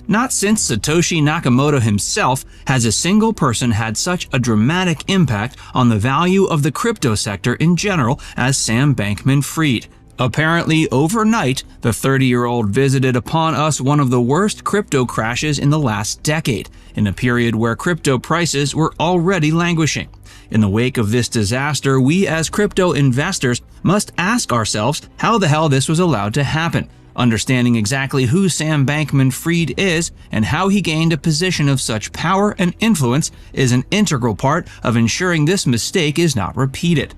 Not since Satoshi Nakamoto himself has a single person had such a dramatic impact on the value of the crypto sector in general as Sam Bankman-Fried. Apparently, overnight, the 30-year-old visited upon us one of the worst crypto crashes in the last decade, in a period where crypto prices were already languishing. In the wake of this disaster, we as crypto investors must ask ourselves how the hell this was allowed to happen. Understanding exactly who Sam Bankman-Fried is and how he gained a position of such power and influence is an integral part of ensuring this mistake is not repeated.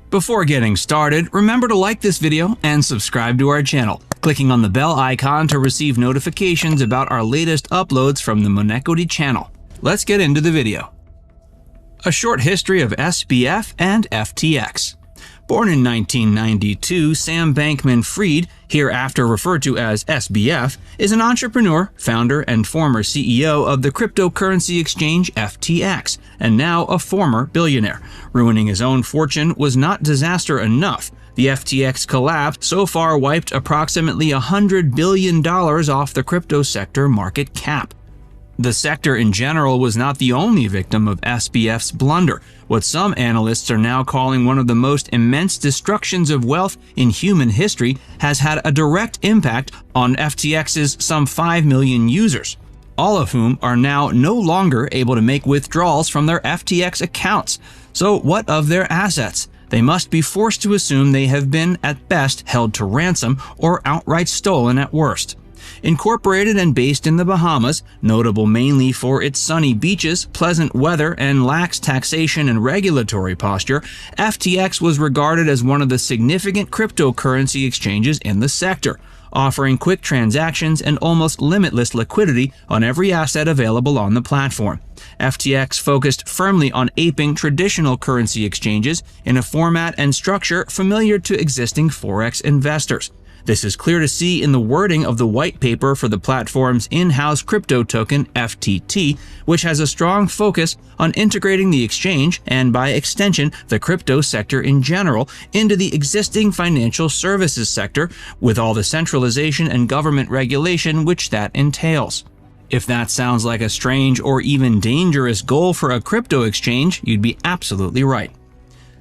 Before getting started, remember to like this video and subscribe to our channel, clicking on the bell icon to receive notifications about our latest uploads from the Monequity channel. Let's get into the video. A short history of SBF and FTX. Born in 1992, Sam Bankman-Fried, hereafter referred to as SBF, is an entrepreneur, founder, and former CEO of the cryptocurrency exchange FTX, and now a former billionaire. Ruining his own fortune was not disaster enough. The FTX collapse so far wiped approximately $100 billion off the crypto sector market cap. The sector in general was not the only victim of SBF's blunder. What some analysts are now calling one of the most immense destructions of wealth in human history has had a direct impact on FTX's some 5 million users, all of whom are now no longer able to make withdrawals from their FTX accounts. So what of their assets? They must be forced to assume they have been, at best, held to ransom or outright stolen at worst. Incorporated and based in the Bahamas, notable mainly for its sunny beaches, pleasant weather, and lax taxation and regulatory posture, FTX was regarded as one of the significant cryptocurrency exchanges in the sector, offering quick transactions and almost limitless liquidity on every asset available on the platform. FTX focused firmly on aping traditional currency exchanges in a format and structure familiar to existing Forex investors. This is clear to see in the wording of the white paper for the platform's in-house crypto token FTT, which has a strong focus on integrating the exchange and, by extension, the crypto sector in general into the existing financial services sector, with all the centralization and government regulation which that entails. If that sounds like a strange or even dangerous goal for a crypto exchange, you'd be absolutely right.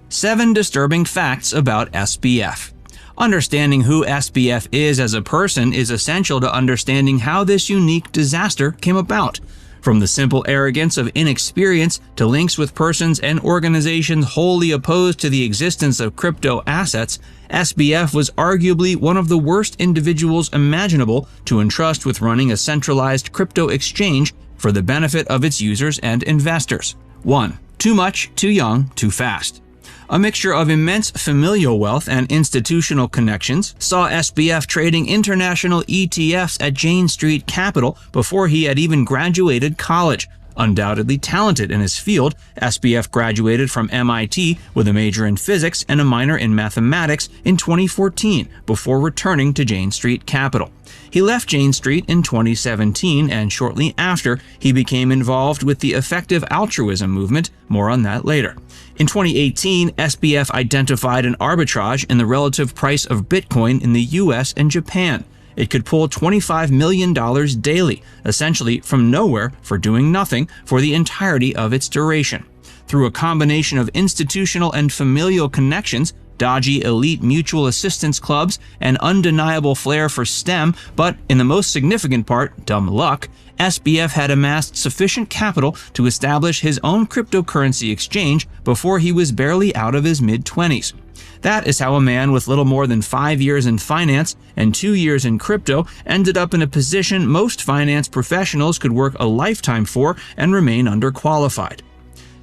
7 disturbing facts about SBF. Understanding who SBF is as a person is essential to understanding how this unique disaster came about. From the simple arrogance of inexperience to links with persons and organizations wholly opposed to the existence of crypto assets, SBF was arguably one of the worst individuals imaginable to entrust with running a centralized crypto exchange for the benefit of its users and investors. 1. Too much, too young, too fast. A mixture of immense familial wealth and institutional connections saw SBF trading international ETFs at Jane Street Capital before he had even graduated college. Undoubtedly talented in his field, SBF graduated from MIT with a major in physics and a minor in mathematics in 2014 before returning to Jane Street Capital. He left Jane Street in 2017, and shortly after, he became involved with the effective altruism movement. More on that later. In 2018, SBF identified an arbitrage in the relative price of Bitcoin in the US and Japan. It could pull $25 million daily, essentially from nowhere, for doing nothing for the entirety of its duration. Through a combination of institutional and familial connections, dodgy elite mutual assistance clubs, and undeniable flair for STEM, but in the most significant part, dumb luck, SBF had amassed sufficient capital to establish his own cryptocurrency exchange before he was barely out of his mid-20s. That is how a man with little more than 5 years in finance and 2 years in crypto ended up in a position most finance professionals could work a lifetime for and remain underqualified.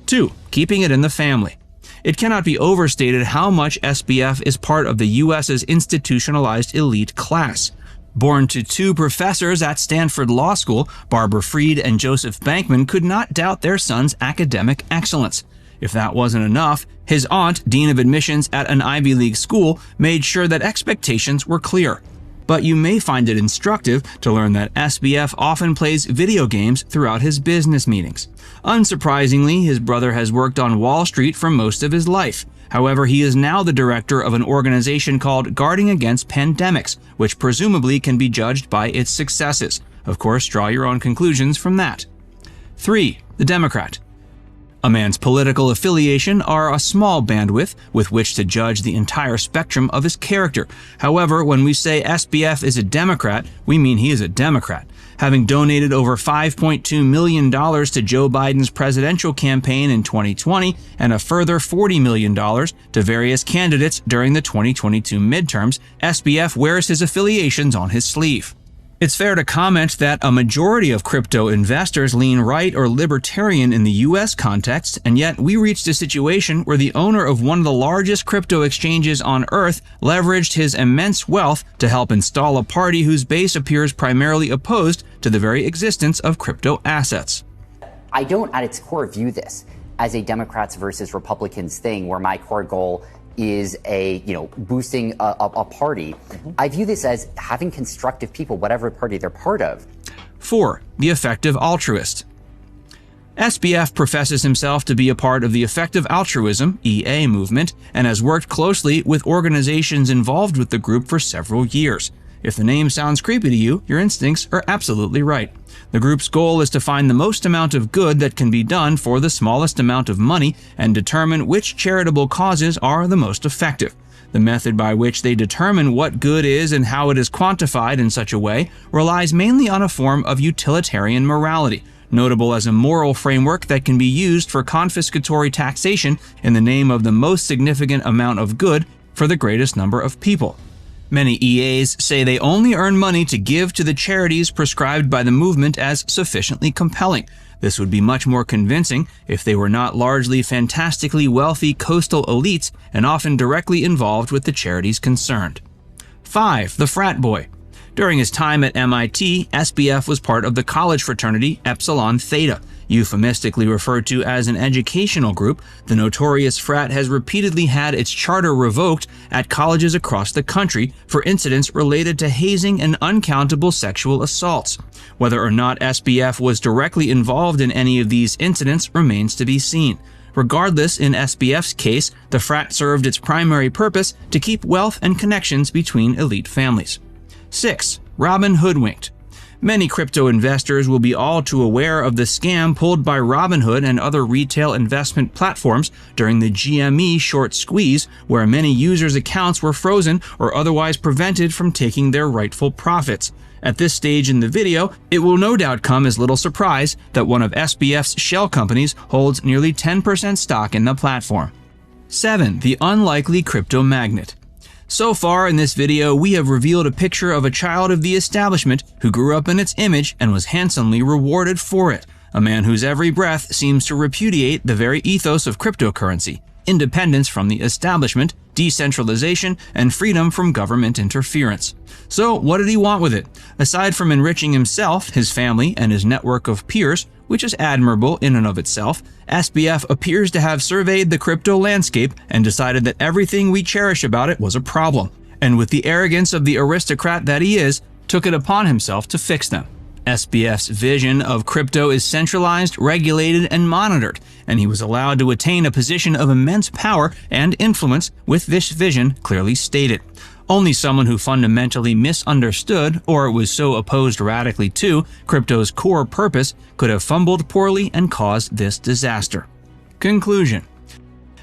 2. Keeping it in the family. It cannot be overstated how much SBF is part of the US's institutionalized elite class. Born to 2 professors at Stanford Law School, Barbara Fried and Joseph Bankman could not doubt their son's academic excellence. If that wasn't enough, his aunt, dean of admissions at an Ivy League school, made sure that expectations were clear. But you may find it instructive to learn that SBF often plays video games throughout his business meetings. Unsurprisingly, his brother has worked on Wall Street for most of his life. However, he is now the director of an organization called Guarding Against Pandemics, which presumably can be judged by its successes. Of course, draw your own conclusions from that. 3. The Democrat. A man's political affiliation are a small bandwidth with which to judge the entire spectrum of his character. However, when we say SBF is a Democrat, we mean he is a Democrat. Having donated over $5.2 million to Joe Biden's presidential campaign in 2020 and a further $40 million to various candidates during the 2022 midterms, SBF wears his affiliations on his sleeve. It's fair to comment that a majority of crypto investors lean right or libertarian in the US context, and yet we reached a situation where the owner of one of the largest crypto exchanges on Earth leveraged his immense wealth to help install a party whose base appears primarily opposed to the very existence of crypto assets. I don't, at its core, view this as a Democrats versus Republicans thing where my core goal is boosting a party. I view this as having constructive people, whatever party they're part of. 4. The effective altruist. SBF professes himself to be a part of the effective altruism (EA) movement and has worked closely with organizations involved with the group for several years. If the name sounds creepy to you, your instincts are absolutely right. The group's goal is to find the most amount of good that can be done for the smallest amount of money and determine which charitable causes are the most effective. The method by which they determine what good is and how it is quantified in such a way relies mainly on a form of utilitarian morality, notable as a moral framework that can be used for confiscatory taxation in the name of the most significant amount of good for the greatest number of people. Many EAs say they only earn money to give to the charities prescribed by the movement as sufficiently compelling. This would be much more convincing if they were not largely fantastically wealthy coastal elites and often directly involved with the charities concerned. 5. The frat boy. During his time at MIT, SBF was part of the college fraternity Epsilon Theta. Euphemistically referred to as an educational group, the notorious frat has repeatedly had its charter revoked at colleges across the country for incidents related to hazing and uncountable sexual assaults. Whether or not SBF was directly involved in any of these incidents remains to be seen. Regardless, in SBF's case, the frat served its primary purpose to keep wealth and connections between elite families. 6. Robin hoodwinked. Many crypto investors will be all too aware of the scam pulled by Robinhood and other retail investment platforms during the GME short squeeze, where many users' accounts were frozen or otherwise prevented from taking their rightful profits. At this stage in the video, it will no doubt come as little surprise that one of SBF's shell companies holds nearly 10% stock in the platform. 7. The unlikely crypto magnate. So far in this video, we have revealed a picture of a child of the establishment who grew up in its image and was handsomely rewarded for it, a man whose every breath seems to repudiate the very ethos of cryptocurrency: independence from the establishment, decentralization, and freedom from government interference. So what did he want with it? Aside from enriching himself, his family, and his network of peers, which is admirable in and of itself, SBF appears to have surveyed the crypto landscape and decided that everything we cherish about it was a problem, and with the arrogance of the aristocrat that he is, took it upon himself to fix them. SBF's vision of crypto is centralized, regulated, and monitored, and he was allowed to attain a position of immense power and influence with this vision clearly stated. Only someone who fundamentally misunderstood, or was so opposed radically to, crypto's core purpose could have fumbled poorly and caused this disaster. Conclusion.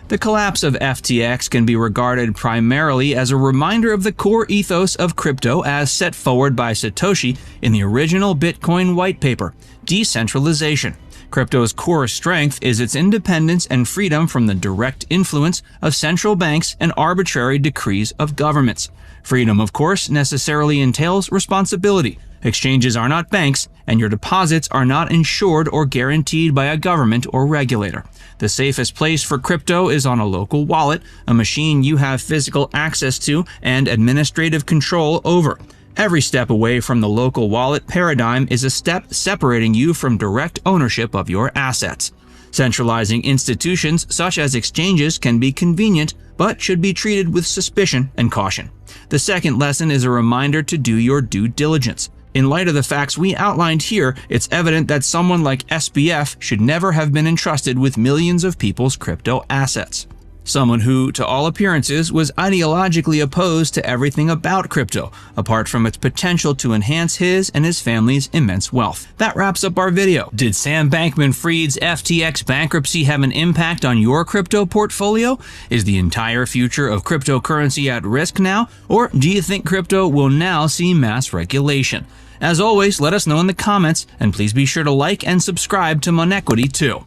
The collapse of FTX can be regarded primarily as a reminder of the core ethos of crypto as set forward by Satoshi in the original Bitcoin white paper: decentralization. Crypto's core strength is its independence and freedom from the direct influence of central banks and arbitrary decrees of governments. Freedom, of course, necessarily entails responsibility. Exchanges are not banks, and your deposits are not insured or guaranteed by a government or regulator. The safest place for crypto is on a local wallet, a machine you have physical access to and administrative control over. Every step away from the local wallet paradigm is a step separating you from direct ownership of your assets. Centralizing institutions such as exchanges can be convenient, but should be treated with suspicion and caution. The second lesson is a reminder to do your due diligence. In light of the facts we outlined here, it's evident that someone like SBF should never have been entrusted with millions of people's crypto assets. someone who, to all appearances, was ideologically opposed to everything about crypto, apart from its potential to enhance his and his family's immense wealth. That wraps up our video. Did Sam Bankman-Fried's FTX bankruptcy have an impact on your crypto portfolio? Is the entire future of cryptocurrency at risk now, or do you think crypto will now see mass regulation? As always, let us know in the comments, and please be sure to like and subscribe to Monequity too.